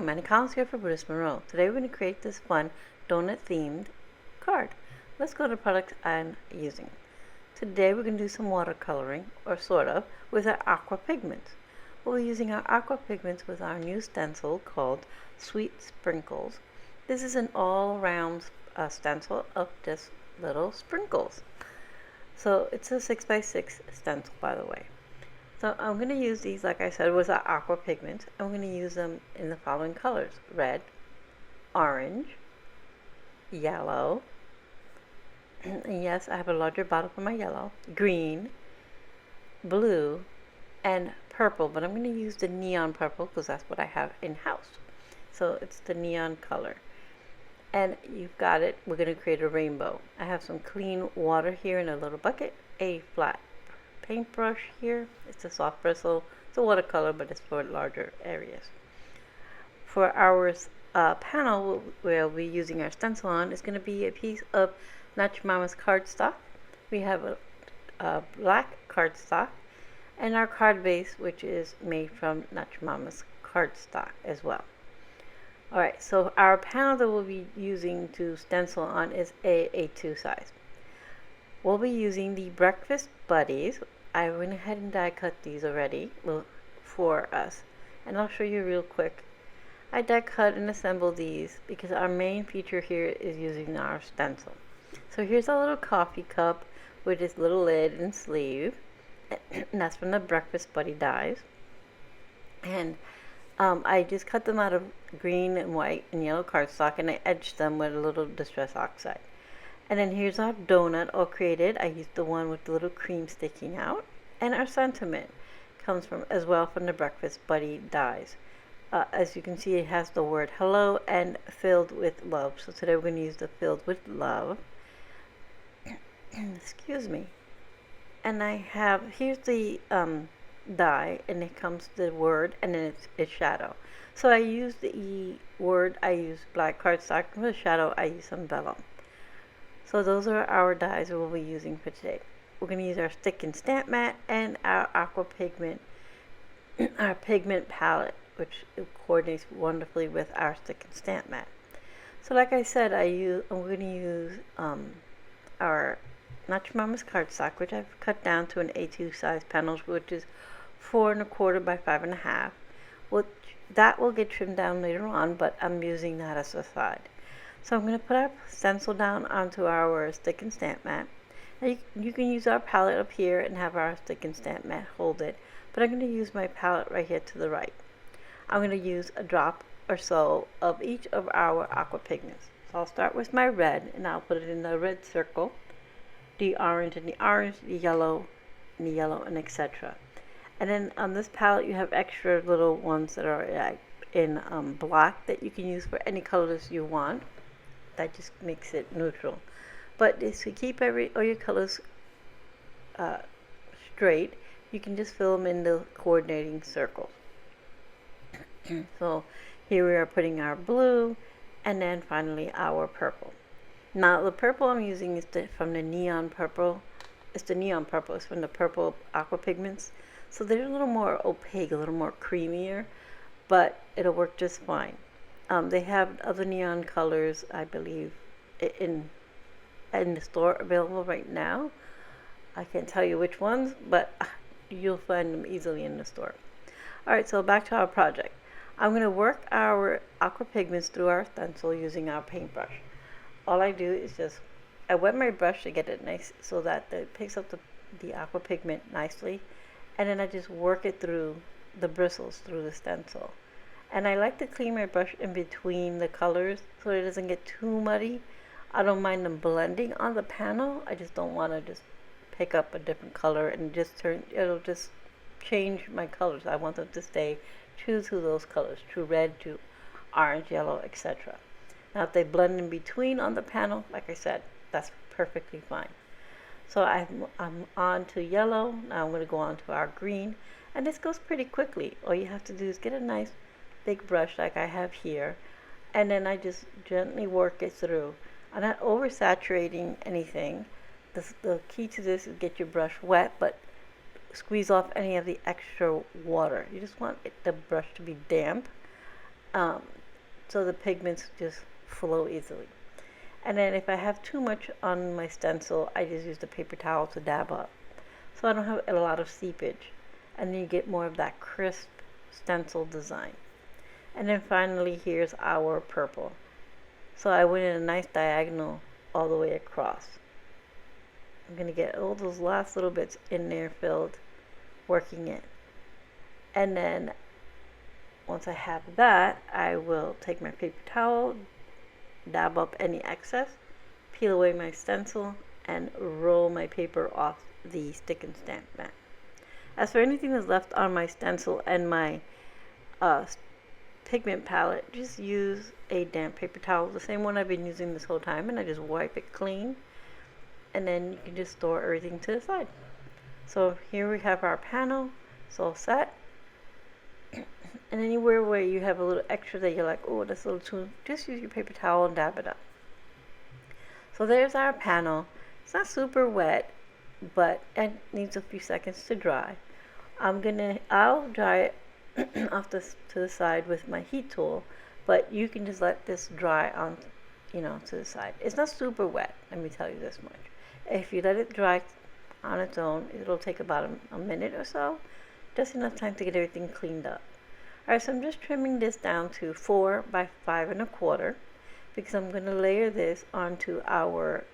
Manny Collins here for Brutus Monroe. Today we're going to create this fun donut themed card. Let's go to products I'm using. Today we're going to do some watercoloring, or sort of, with our Aqua pigments. We'll be using our Aqua pigments with our new stencil called Sweet Sprinkles. This is an all-around stencil of just little sprinkles. So it's a 6x6 stencil, by the way. So I'm going to use these, like I said, with our Aqua pigments. I'm going to use them in the following colors: red, orange, yellow, and yes, I have a larger bottle for my yellow, green, blue, and purple, but I'm going to use the neon purple because that's what I have in-house. So it's the neon color. And you've got it. We're going to create a rainbow. I have some clean water here in a little bucket, a flat paintbrush here. It's a soft bristle. It's a watercolor, but it's for larger areas. For our panel we'll be using our stencil on is going to be a piece of Natch Mama's cardstock. We have a black cardstock, and our card base, which is made from Natch Mama's cardstock as well. Alright, so our panel that we'll be using to stencil on is a A2 size. We'll be using the Breakfast Buddies. I went ahead and die cut these already for us, and I'll show you real quick. I die cut and assemble these because our main feature here is using our stencil. So here's a little coffee cup with this little lid and sleeve, and that's from the Breakfast Buddy dies. And I just cut them out of green and white and yellow cardstock, and I edged them with a little Distress Oxide. And then here's our donut all created. I used the one with the little cream sticking out. And our sentiment comes from as well from the Breakfast Buddy dies. As you can see, it has the word hello and filled with love. So today we're going to use the filled with love. Excuse me. And I have, here's the die, and it comes the word, and then it's shadow. So I use the word, I use black cardstock. For the shadow, I use some vellum. So those are our dies we'll be using for today. We're going to use our stick and stamp mat and our Aqua pigment, our pigment palette, which coordinates wonderfully with our stick and stamp mat. So like I said, I'm going to use our Natch Mama's cardstock, which I've cut down to an A2 size panels, which is 4 1/4 by 5 1/2. Which that will get trimmed down later on, but I'm using that as a side. So I'm going to put our stencil down onto our stick and stamp mat. Now you can use our palette up here and have our stick and stamp mat hold it, but I'm going to use my palette right here to the right. I'm going to use a drop or so of each of our Aqua pigments. So I'll start with my red, and I'll put it in the red circle, the orange and the orange, the yellow, and etc. And then on this palette you have extra little ones that are in black that you can use for any colors you want. That just makes it neutral. But to keep all your colors straight, you can just fill them in the coordinating circles. So here we are putting our blue, and then finally our purple. Now the purple I'm using is from the neon purple. It's the neon purple. It's from the purple Aqua pigments. So they're a little more opaque, a little more creamier, but it'll work just fine. They have other neon colors, I believe, in the store available right now. I can't tell you which ones, but you'll find them easily in the store. Alright, so back to our project. I'm going to work our Aqua pigments through our stencil using our paintbrush. All I do is just, I wet my brush to get it nice so that it picks up the Aqua pigment nicely, and then I just work it through the bristles through the stencil. And I like to clean my brush in between the colors so it doesn't get too muddy. I don't mind them blending on the panel. I just don't want to just pick up a different color and it'll just change my colors. I want them to stay true to those colors, true red, to orange, yellow, etc. Now if they blend in between on the panel, like I said, that's perfectly fine. So I'm on to yellow. Now I'm going to go on to our green, and this goes pretty quickly. All you have to do is get a nice big brush like I have here, and then I just gently work it through. I'm not oversaturating anything. The key to this is get your brush wet, but squeeze off any of the extra water. You just want the brush to be damp so the pigments just flow easily. And then if I have too much on my stencil, I just use the paper towel to dab up, so I don't have a lot of seepage, and then you get more of that crisp stencil design. And then finally, here's our purple. So I went in a nice diagonal all the way across. I'm going to get all those last little bits in there filled, working it. And then once I have that, I will take my paper towel, dab up any excess, peel away my stencil, and roll my paper off the stick and stamp mat. As for anything that's left on my stencil and my pigment palette, just use a damp paper towel, the same one I've been using this whole time, and I just wipe it clean, and then you can just store everything to the side. So here we have our panel. It's all set. And anywhere where you have a little extra that you're like, oh, that's a little too, just use your paper towel and dab it up. So there's our panel. It's not super wet, but it needs a few seconds to dry. I'll dry it off to the side with my heat tool, but you can just let this dry on, to the side. It's not super wet, let me tell you this much. If you let it dry on its own, it'll take about a minute or so, just enough time to get everything cleaned up. Alright, so I'm just trimming this down to 4 by 5 1/4 because I'm going to layer this onto our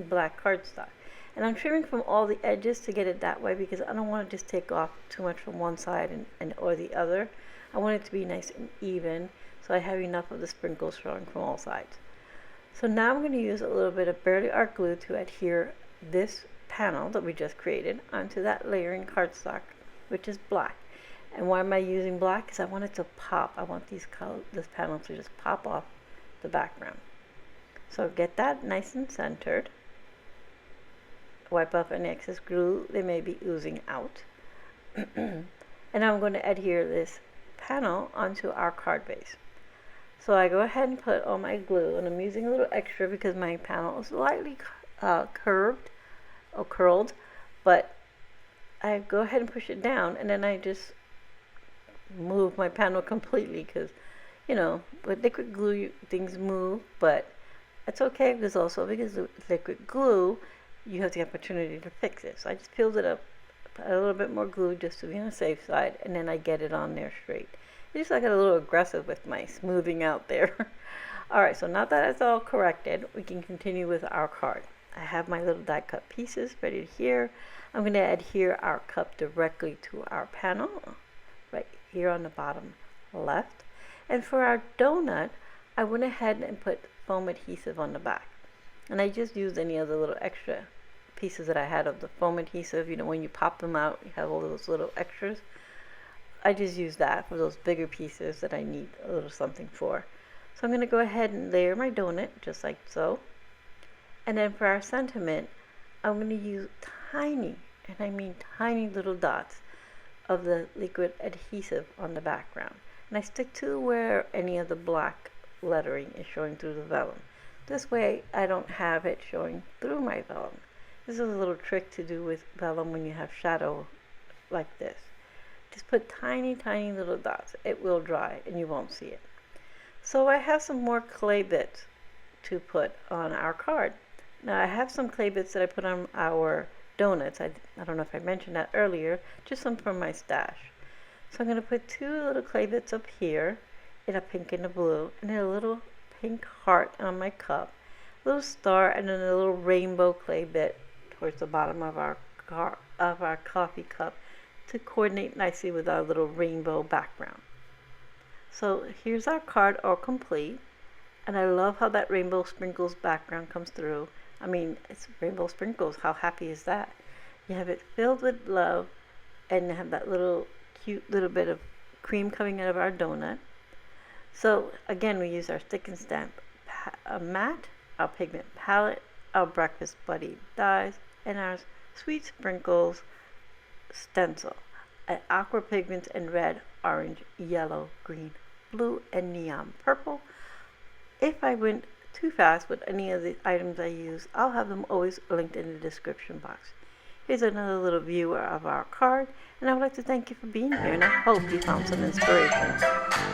black cardstock. And I'm trimming from all the edges to get it that way because I don't want to just take off too much from one side or the other. I want it to be nice and even, so I have enough of the sprinkles showing from all sides. So now I'm going to use a little bit of Barely Art glue to adhere this panel that we just created onto that layering cardstock, which is black. And why am I using black? Because I want it to pop. I want this panel to just pop off the background. So get that nice and centered. Wipe off any excess glue that may be oozing out. And I'm going to adhere this panel onto our card base. So I go ahead and put all my glue, and I'm using a little extra because my panel is slightly curved or curled, but I go ahead and push it down, and then I just move my panel completely because, with liquid glue things move, but it's okay because with liquid glue you have the opportunity to fix it. So I just peeled it up, put a little bit more glue just to be on the safe side, and then I get it on there straight. I just got a little aggressive with my smoothing out there. Alright, so now that it's all corrected, we can continue with our card. I have my little die cut pieces ready to adhere. I'm going to adhere our cup directly to our panel, right here on the bottom left. And for our donut, I went ahead and put foam adhesive on the back. And I just used any other little extra pieces that I had of the foam adhesive. When you pop them out, you have all those little extras. I just use that for those bigger pieces that I need a little something for. So I'm going to go ahead and layer my donut just like so. And then for our sentiment, I'm going to use tiny, and I mean tiny little dots of the liquid adhesive on the background. And I stick to where any of the black lettering is showing through the vellum. This way I don't have it showing through my vellum. This is a little trick to do with vellum when you have shadow like this. Just put tiny little dots. It will dry and you won't see it. So I have some more clay bits to put on our card. Now I have some clay bits that I put on our donuts. I don't know if I mentioned that earlier, just some from my stash. So I'm going to put 2 little clay bits up here in a pink and a blue, and then a little pink heart on my cup, a little star, and then a little rainbow clay bit towards the bottom of our coffee cup to coordinate nicely with our little rainbow background. So here's our card all complete, and I love how that rainbow sprinkles background comes through. I mean, it's rainbow sprinkles. How happy is that? You have it filled with love, and you have that little cute little bit of cream coming out of our donut. So again, we use our stick and stamp mat, our pigment palette, our breakfast buddy dies, and our sweet sprinkles stencil. Aqua pigments in red, orange, yellow, green, blue, and neon purple. If I went too fast with any of the items I use, I'll have them always linked in the description box. Here's another little view of our card, and I would like to thank you for being here, and I hope you found some inspiration.